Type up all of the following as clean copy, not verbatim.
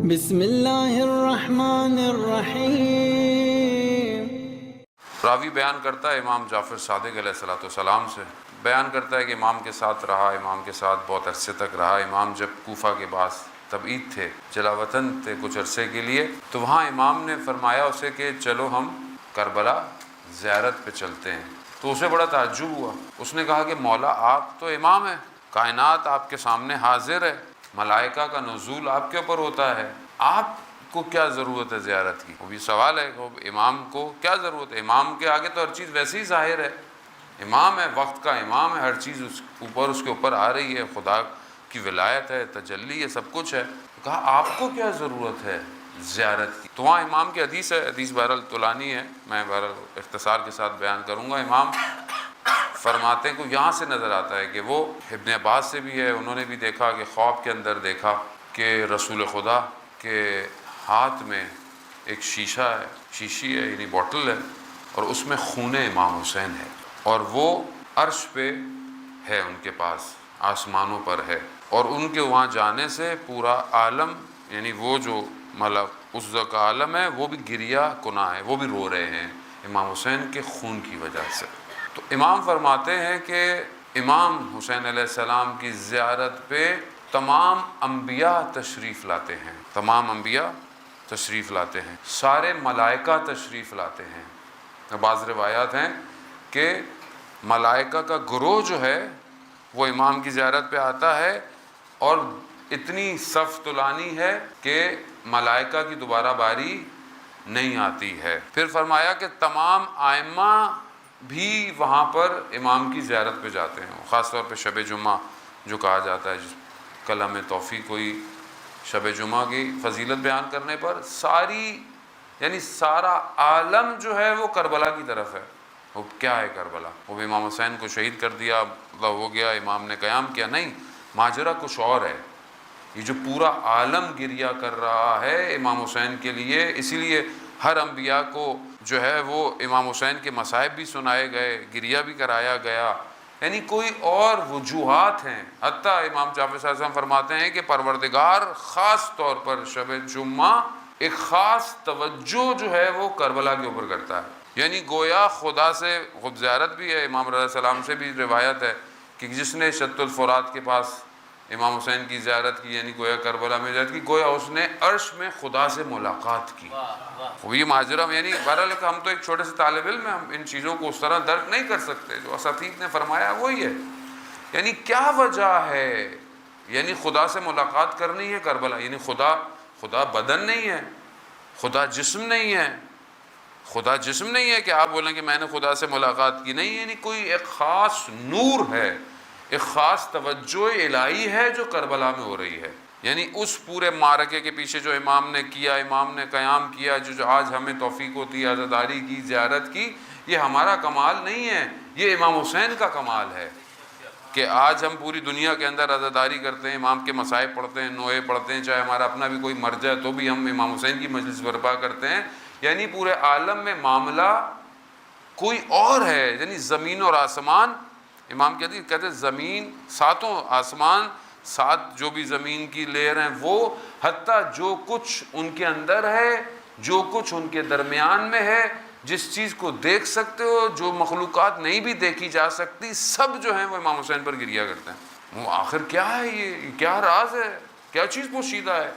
بسم اللہ الرحمن الرحیم۔ راوی بیان کرتا ہے امام جعفر صادق علیہ السلام سے، بیان کرتا ہے کہ امام کے ساتھ رہا، امام کے ساتھ بہت عرصے تک رہا۔ امام جب کوفہ کے پاس تبعید تھے، جلا وطن تھے کچھ عرصے کے لیے، تو وہاں امام نے فرمایا اسے کہ چلو ہم کربلا زیارت پہ چلتے ہیں۔ تو اسے بڑا تعجب ہوا، اس نے کہا کہ مولا آپ تو امام ہیں، کائنات آپ کے سامنے حاضر ہے، ملائکہ کا نزول آپ کے اوپر ہوتا ہے، آپ کو کیا ضرورت ہے زیارت کی؟ وہ بھی سوال ہے کہ امام کو کیا ضرورت ہے؟ امام کے آگے تو ہر چیز ویسے ہی ظاہر ہے، امام ہے، وقت کا امام ہے، ہر چیز اس کے اوپر آ رہی ہے، خدا کی ولایت ہے، تجلی ہے، سب کچھ ہے۔ کہا آپ کو کیا ضرورت ہے زیارت کی؟ تو وہاں امام کی حدیث ہے، حدیث بہرحال طولانی ہے، میں بہرحال اختصار کے ساتھ بیان کروں گا۔ امام فرماتے ہیں کہ یہاں سے نظر آتا ہے کہ وہ ابن عباس سے بھی ہے، انہوں نے بھی دیکھا کہ خواب کے اندر دیکھا کہ رسول خدا کے ہاتھ میں ایک شیشہ ہے، شیشی ہے یعنی بوٹل ہے، اور اس میں خون امام حسین ہے، اور وہ عرش پہ ہے، ان کے پاس آسمانوں پر ہے، اور ان کے وہاں جانے سے پورا عالم یعنی وہ جو ملک اس کا عالم ہے وہ بھی گریہ کنا ہے، وہ بھی رو رہے ہیں امام حسین کے خون کی وجہ سے۔ تو امام فرماتے ہیں کہ امام حسین علیہ السلام کی زیارت پہ تمام انبیاء تشریف لاتے ہیں، تمام انبیاء تشریف لاتے ہیں، سارے ملائکہ تشریف لاتے ہیں۔ بعض روایات ہیں کہ ملائکہ کا گروہ جو ہے وہ امام کی زیارت پہ آتا ہے، اور اتنی صف طولانی ہے کہ ملائکہ کی دوبارہ باری نہیں آتی ہے۔ پھر فرمایا کہ تمام ائمہ بھی وہاں پر امام کی زیارت پہ جاتے ہیں، خاص طور پہ شب جمعہ جو کہا جاتا ہے، جس کلام توفیق ہوئی شب جمعہ کی فضیلت بیان کرنے پر، سارا عالم جو ہے وہ کربلا کی طرف ہے۔ وہ کیا ہے کربلا؟ وہ امام حسین کو شہید کر دیا، ہو گیا، امام نے قیام کیا؟ نہیں، ماجرا کچھ اور ہے۔ یہ جو پورا عالم گریہ کر رہا ہے امام حسین کے لیے، اسی لیے ہر انبیاء کو جو ہے وہ امام حسین کے مصائب بھی سنائے گئے، گریہ بھی کرایا گیا، یعنی کوئی اور وجوہات ہیں۔ حتیٰ امام جعفر صلی اللہ علیہ وسلم فرماتے ہیں کہ پروردگار خاص طور پر شب جمعہ ایک خاص توجہ جو ہے وہ کربلا کے اوپر کرتا ہے، یعنی گویا خدا سے خود زیارت بھی ہے۔ امام علیہ السلام سے بھی روایت ہے کہ جس نے شط الفرات کے پاس امام حسین کی زیارت کی، یعنی گویا کربلا میں زیارت کی، گویا اس نے عرش میں خدا سے ملاقات کی۔ وہ یہ ماجرہ یعنی بہرحال ہم تو ایک چھوٹے سے طالب علم ہیں، ہم ان چیزوں کو اس طرح درک نہیں کر سکتے، جو اساتید نے فرمایا وہی ہے۔ یعنی کیا وجہ ہے؟ یعنی خدا سے ملاقات کرنی ہے کربلا، یعنی خدا بدن نہیں ہے، خدا جسم نہیں ہے، خدا جسم نہیں ہے کہ آپ بولیں کہ میں نے خدا سے ملاقات کی، نہیں، یعنی کوئی ایک خاص نور ہے، ایک خاص توجہ الہی ہے جو کربلا میں ہو رہی ہے۔ یعنی اس پورے معرکے کے پیچھے جو امام نے کیا، امام نے قیام کیا، جو آج ہمیں توفیق ہوتی ہے عزاداری کی، زیارت کی، یہ ہمارا کمال نہیں ہے، یہ امام حسین کا کمال ہے کہ آج ہم پوری دنیا کے اندر عزاداری کرتے ہیں، امام کے مصائب پڑھتے ہیں، نوحے پڑھتے ہیں، چاہے ہمارا اپنا بھی کوئی مر جائے تو بھی ہم امام حسین کی مجلس برپا کرتے ہیں۔ یعنی پورے عالم میں معاملہ کوئی اور ہے، یعنی زمین اور آسمان، امام کہتے ہیں زمین، ساتوں آسمان، سات جو بھی زمین کی لیئر ہیں، وہ حتیٰ جو کچھ ان کے اندر ہے، جو کچھ ان کے درمیان میں ہے، جس چیز کو دیکھ سکتے ہو، جو مخلوقات نہیں بھی دیکھی جا سکتی، سب جو ہیں وہ امام حسین پر گریہ کرتے ہیں۔ وہ آخر کیا ہے؟ یہ کیا راز ہے؟ کیا چیز پوشیدہ ہے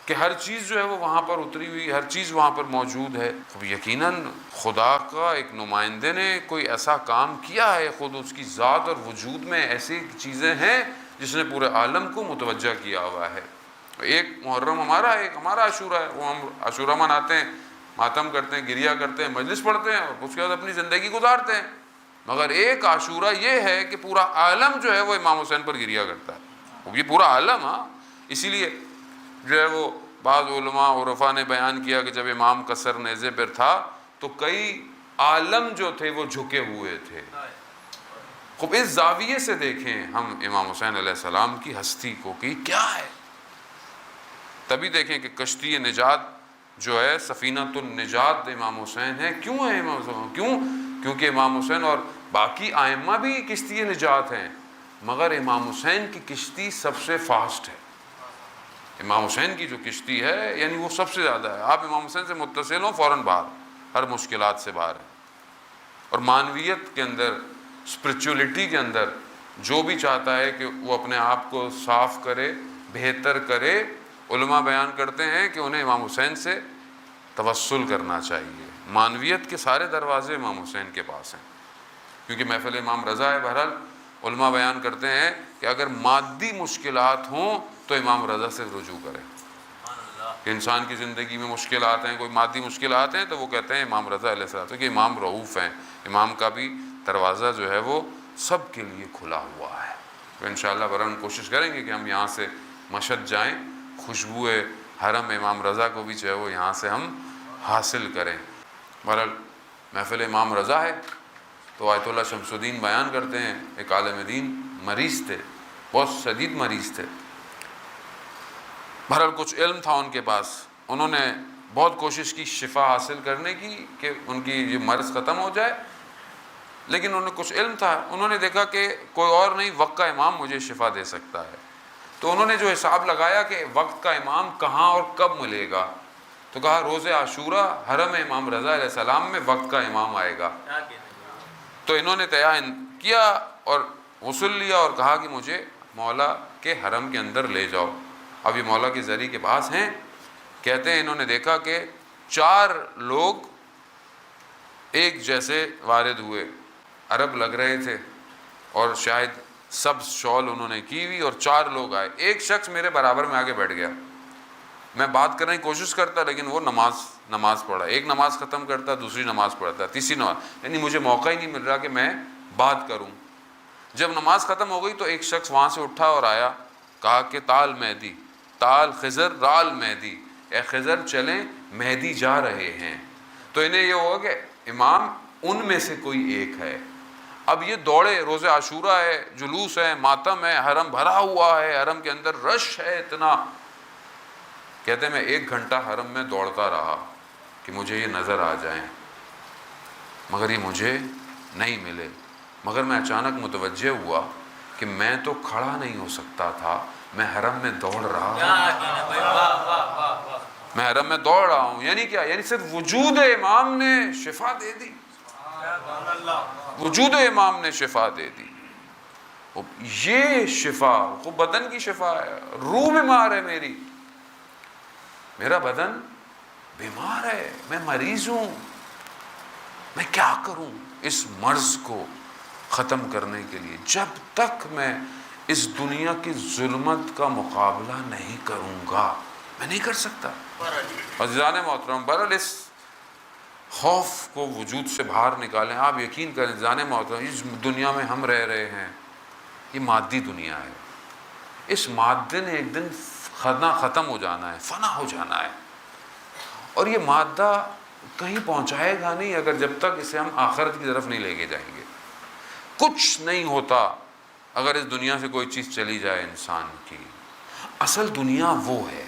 کہ ہر چیز جو ہے وہ وہاں پر اتری ہوئی، ہر چیز وہاں پر موجود ہے؟ یقیناً خدا کا ایک نمائندے نے کوئی ایسا کام کیا ہے، خود اس کی ذات اور وجود میں ایسی چیزیں ہیں جس نے پورے عالم کو متوجہ کیا ہوا ہے۔ ایک محرم ہمارا عاشورہ ہے، وہ ہم عاشورہ مناتے ہیں، ماتم کرتے ہیں، گریہ کرتے ہیں، مجلس پڑھتے ہیں، اور اس کے بعد اپنی زندگی گزارتے ہیں۔ مگر ایک عاشورہ یہ ہے کہ پورا عالم جو ہے وہ امام حسین پر گریہ کرتا ہے، وہ یہ پورا عالم۔ ہاں، اسی لیے جو ہے وہ بعض علماء عرفا نے بیان کیا کہ جب امام کا سر نیزے پر تھا تو کئی عالم جو تھے وہ جھکے ہوئے تھے۔ خوب اس زاویے سے دیکھیں ہم امام حسین علیہ السلام کی ہستی کو کہ کیا ہے، تبھی دیکھیں کہ کشتی نجات جو ہے، سفینۃ النجات امام حسین ہے۔ کیوں ہے امام حسین؟ کیونکہ امام حسین اور باقی ائمہ بھی کشتی نجات ہیں، مگر امام حسین کی کشتی سب سے فاسٹ ہے، امام حسین کی جو کشتی ہے یعنی وہ سب سے زیادہ ہے. آپ امام حسین سے متصل ہوں فوراً باہر، ہر مشکلات سے باہر ہے. اور معنویت کے اندر، اسپرچولیٹی کے اندر جو بھی چاہتا ہے کہ وہ اپنے آپ کو صاف کرے، بہتر کرے، علماء بیان کرتے ہیں کہ انہیں امام حسین سے توسل کرنا چاہیے. معنویت کے سارے دروازے امام حسین کے پاس ہیں، کیونکہ محفل امام رضا ہے. بہرحال علماء بیان کرتے ہیں کہ اگر مادی مشکلات ہوں تو امام رضا سے رجوع کریں. کہ انسان کی زندگی میں مشکلات ہیں، کوئی مادی مشکلات ہیں، تو وہ کہتے ہیں امام رضا علیہ السلام، کہ امام رؤوف ہیں، امام کا بھی دروازہ جو ہے وہ سب کے لیے کھلا ہوا ہے. تو انشاءاللہ برہم کوشش کریں گے کہ ہم یہاں سے مشہد جائیں، خوشبو حرم امام رضا کو بھی چاہے وہ یہاں سے ہم حاصل کریں. بہرحال محفل امام رضا ہے تو آیت اللہ شمس الدین بیان کرتے ہیں ایک عالم دین مریض تھے، بہت شدید مریض تھے. بہرحال کچھ علم تھا ان کے پاس، انہوں نے بہت کوشش کی شفا حاصل کرنے کی کہ ان کی یہ مرض ختم ہو جائے، لیکن انہیں کچھ علم تھا. انہوں نے دیکھا کہ کوئی اور نہیں، وقت کا امام مجھے شفا دے سکتا ہے. تو انہوں نے جو حساب لگایا کہ وقت کا امام کہاں اور کب ملے گا، تو کہا روز عاشورہ حرم امام رضا علیہ السلام میں وقت کا امام آئے گا. تو انہوں نے تعین کیا اور غسل لیا اور کہا کہ مجھے مولا کے حرم کے اندر لے جاؤ. اب یہ مولا کے ذریعے کے پاس ہیں. کہتے ہیں انہوں نے دیکھا کہ 4 لوگ ایک جیسے وارد ہوئے، عرب لگ رہے تھے اور شاید سبز شال انہوں نے کی ہوئی، اور 4 لوگ آئے. ایک شخص میرے برابر میں آگے بیٹھ گیا، میں بات کرنے کی کوشش کرتا لیکن وہ نماز پڑھا. ایک نماز ختم کرتا، دوسری نماز پڑھتا، تیسری نماز، یعنی مجھے موقع ہی نہیں مل رہا کہ میں بات کروں. جب نماز ختم ہو گئی تو ایک شخص وہاں سے اٹھا اور آیا، کہا کہ تال مہدی، تال خضر رال مہدی، اے خضر چلیں مہدی جا رہے ہیں. تو انہیں یہ ہوا کہ امام ان میں سے کوئی ایک ہے. اب یہ دوڑے، روز عاشورہ ہے، جلوس ہے، ماتم ہے، حرم بھرا ہوا ہے، حرم کے اندر رش ہے اتنا. کہتے ہیں میں 1 گھنٹہ حرم میں دوڑتا رہا کہ مجھے یہ نظر آ جائیں، مگر یہ مجھے نہیں ملے. مگر میں اچانک متوجہ ہوا کہ میں تو کھڑا نہیں ہو سکتا تھا، میں حرم میں دوڑ رہا ہوں. میں حرم میں دوڑ رہا ہوں. یعنی کیا؟ یعنی صرف وجود امام نے شفا دے دی. وجود امام نے شفا دے دی. یہ شفا وہ بدن کی شفا ہے. روح بیمار ہے میری، میرا بدن بیمار ہے، میں مریض ہوں، میں کیا کروں اس مرض کو ختم کرنے کے لیے؟ جب تک میں اس دنیا کی ظلمت کا مقابلہ نہیں کروں گا میں نہیں کر سکتا. عزیزان محترم، بہرحال اس خوف کو وجود سے باہر نکالیں. آپ یقین کریں عزیزان محترم، اس دنیا میں ہم رہ رہے ہیں یہ مادی دنیا ہے. اس مادے نے ایک دن ختم ہو جانا ہے، فنا ہو جانا ہے، اور یہ مادہ کہیں پہنچائے گا نہیں اگر جب تک اسے ہم آخرت کی طرف نہیں لے کے جائیں گے. کچھ نہیں ہوتا اگر اس دنیا سے کوئی چیز چلی جائے انسان کی. اصل دنیا وہ ہے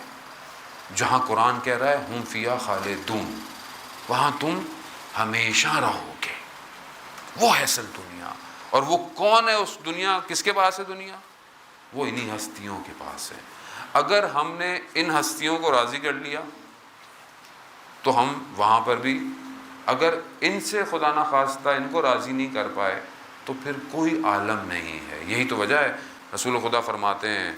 جہاں قرآن کہہ رہا ہے ہم فیہا خالدون، وہاں تم ہمیشہ رہو گے. وہ ہے اصل دنیا. اور وہ کون ہے اس دنیا؟ کس کے پاس ہے دنیا؟ وہ انہی ہستیوں کے پاس ہے. اگر ہم نے ان ہستیوں کو راضی کر لیا تو ہم وہاں پر بھی، اگر ان سے خدا نخواستہ ان کو راضی نہیں کر پائے تو پھر کوئی عالم نہیں ہے. یہی تو وجہ ہے رسول خدا فرماتے ہیں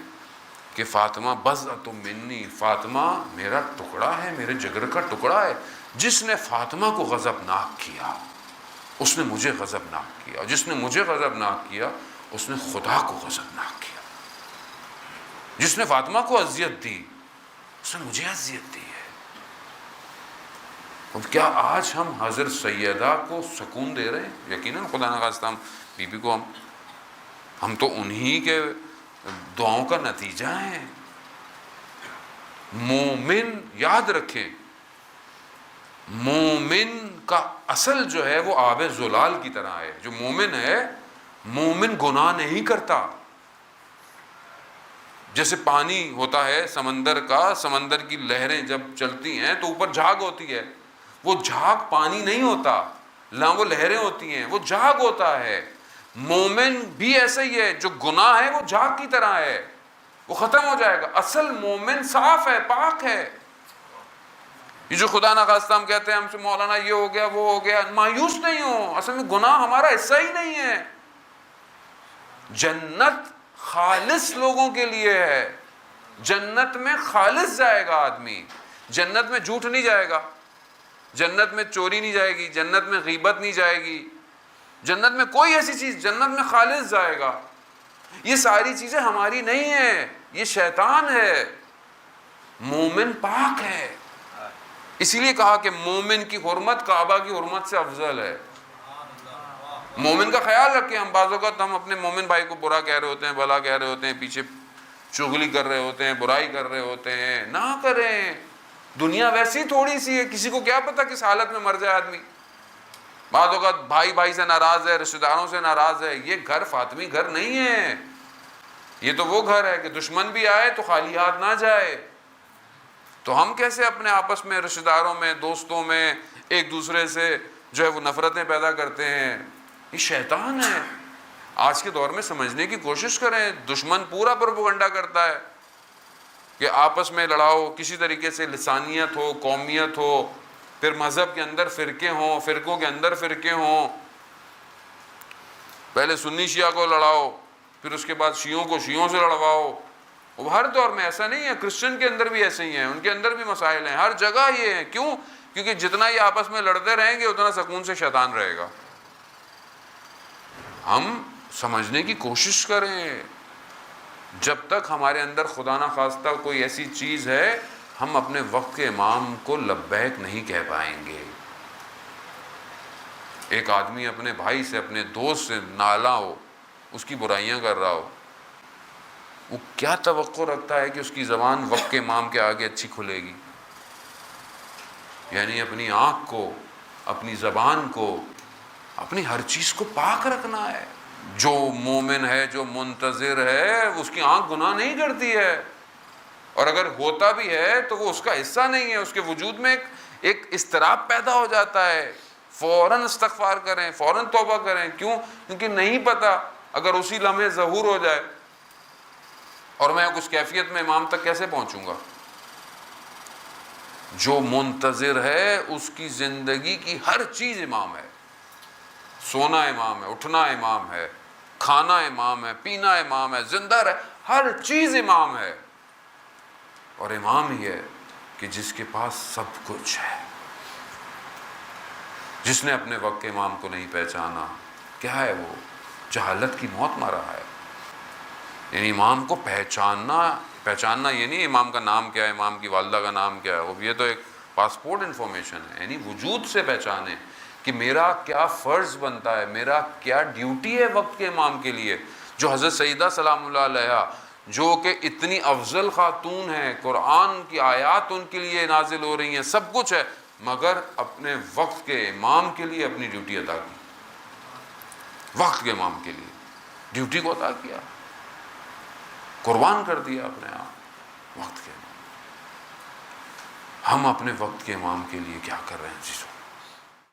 کہ فاطمہ بضعۃ منی، فاطمہ میرا ٹکڑا ہے، میرے جگر کا ٹکڑا ہے. جس نے فاطمہ کو غضبناک کیا اس نے مجھے غضبناک کیا، اور جس نے مجھے غضبناک کیا اس نے خدا کو غضبناک کیا. جس نے فاطمہ کو اذیت دی اس نے مجھے اذیت دی ہے. اب کیا آج ہم حضرت سیدہ کو سکون دے رہے ہیں؟ یقیناً خدا نخواستہ ہم بی بی کو ہم تو انہی کے دعاؤں کا نتیجہ ہیں. مومن یاد رکھیں، مومن کا اصل جو ہے وہ آب زلال کی طرح ہے. جو مومن ہے، مومن گناہ نہیں کرتا. جیسے پانی ہوتا ہے سمندر کا، سمندر کی لہریں جب چلتی ہیں تو اوپر جھاگ ہوتی ہے، وہ جھاگ پانی نہیں ہوتا، نہ وہ لہریں ہوتی ہیں، وہ جھاگ ہوتا ہے. مومن بھی ایسا ہی ہے، جو گناہ ہے وہ جھاگ کی طرح ہے. وہ ختم ہو جائے گا. اصل مومن صاف ہے، پاک ہے. یہ جو خدا نخواستہ ہم کہتے ہیں ہم سے مولانا یہ ہو گیا وہ ہو گیا، مایوس نہیں ہو، اصل میں گناہ ہمارا حصہ ہی نہیں ہے. جنت خالص لوگوں کے لیے ہے. جنت میں خالص جائے گا آدمی. جنت میں جھوٹ نہیں جائے گا، جنت میں چوری نہیں جائے گی، جنت میں غیبت نہیں جائے گی، جنت میں کوئی ایسی چیز، جنت میں خالص جائے گا. یہ ساری چیزیں ہماری نہیں ہیں، یہ شیطان ہے. مومن پاک ہے. اسی لیے کہا کہ مومن کی حرمت کعبہ کی حرمت سے افضل ہے. مومن کا خیال رکھیں. ہم بعض اوقات ہم اپنے مومن بھائی کو برا کہہ رہے ہوتے ہیں، بھلا کہہ رہے ہوتے ہیں، پیچھے چغلی کر رہے ہوتے ہیں، برائی کر رہے ہوتے ہیں. نہ کریں. دنیا ویسی تھوڑی سی ہے، کسی کو کیا پتا کس حالت میں مر جائے آدمی. بعض اوقات بھائی بھائی سے ناراض ہے، رشتہ داروں سے ناراض ہے. یہ گھر فاطمی گھر نہیں ہے. یہ تو وہ گھر ہے کہ دشمن بھی آئے تو خالی ہاتھ نہ جائے. تو ہم کیسے اپنے آپس میں، رشتہ داروں میں، دوستوں میں ایک دوسرے سے جو ہے وہ نفرتیں پیدا کرتے ہیں؟ یہ شیطان ہے. آج کے دور میں سمجھنے کی کوشش کریں. دشمن پورا پروپیگنڈا کرتا ہے کہ آپس میں لڑاؤ، کسی طریقے سے لسانیت ہو، قومیت ہو، پھر مذہب کے اندر فرقے ہوں، فرقوں کے اندر فرقے ہوں. پہلے سنی شیعہ کو لڑاؤ، پھر اس کے بعد شیعوں کو شیعوں سے لڑواؤ. وہ ہر دور میں ایسا نہیں ہے. کرسچن کے اندر بھی ایسے ہی ہیں، ان کے اندر بھی مسائل ہیں، ہر جگہ یہ ہیں. کیوں؟ کیونکہ جتنا یہ آپس میں لڑتے رہیں گے اتنا سکون سے شیطان رہے گا. ہم سمجھنے کی کوشش کریں. جب تک ہمارے اندر خدا نخواستہ کوئی ایسی چیز ہے، ہم اپنے وقت کے امام کو لبیک نہیں کہہ پائیں گے. ایک آدمی اپنے بھائی سے، اپنے دوست سے نالاں ہو، اس کی برائیاں کر رہا ہو، وہ کیا توقع رکھتا ہے کہ اس کی زبان وقت کے امام کے آگے اچھی کھلے گی؟ یعنی اپنی آنکھ کو، اپنی زبان کو، اپنی ہر چیز کو پاک رکھنا ہے. جو مومن ہے، جو منتظر ہے، اس کی آنکھ گناہ نہیں کرتی ہے. اور اگر ہوتا بھی ہے تو وہ اس کا حصہ نہیں ہے. اس کے وجود میں ایک اضطراب پیدا ہو جاتا ہے. فوراً استغفار کریں، فوراً توبہ کریں. کیوں؟ کیونکہ نہیں پتا اگر اسی لمحے ظہور ہو جائے اور میں اس کیفیت میں امام تک کیسے پہنچوں گا. جو منتظر ہے اس کی زندگی کی ہر چیز امام ہے. سونا امام ہے، اٹھنا امام ہے، کھانا امام ہے، پینا امام ہے، زندہ رہ، ہر چیز امام ہے. اور امام ہی ہے کہ جس کے پاس سب کچھ ہے. جس نے اپنے وقت کے امام کو نہیں پہچانا، کیا ہے وہ؟ جہالت کی موت مرا ہے. یعنی امام کو پہچاننا یہ نہیں امام کا نام کیا ہے، امام کی والدہ کا نام کیا ہے، وہ یہ تو ایک پاسپورٹ انفارمیشن ہے. یعنی وجود سے پہچانے کہ میرا کیا فرض بنتا ہے، میرا کیا ڈیوٹی ہے وقت کے امام کے لیے. جو حضرت سیدہ سلام اللہ علیہا، جو کہ اتنی افضل خاتون ہیں، قرآن کی آیات ان کے لیے نازل ہو رہی ہیں، سب کچھ ہے، مگر اپنے وقت کے امام کے لیے اپنی ڈیوٹی ادا کی. وقت کے امام کے لیے ڈیوٹی کو ادا کیا، قربان کر دیا اپنے آپ وقت کے امام. ہم اپنے وقت کے امام کے لیے کیا کر رہے ہیں؟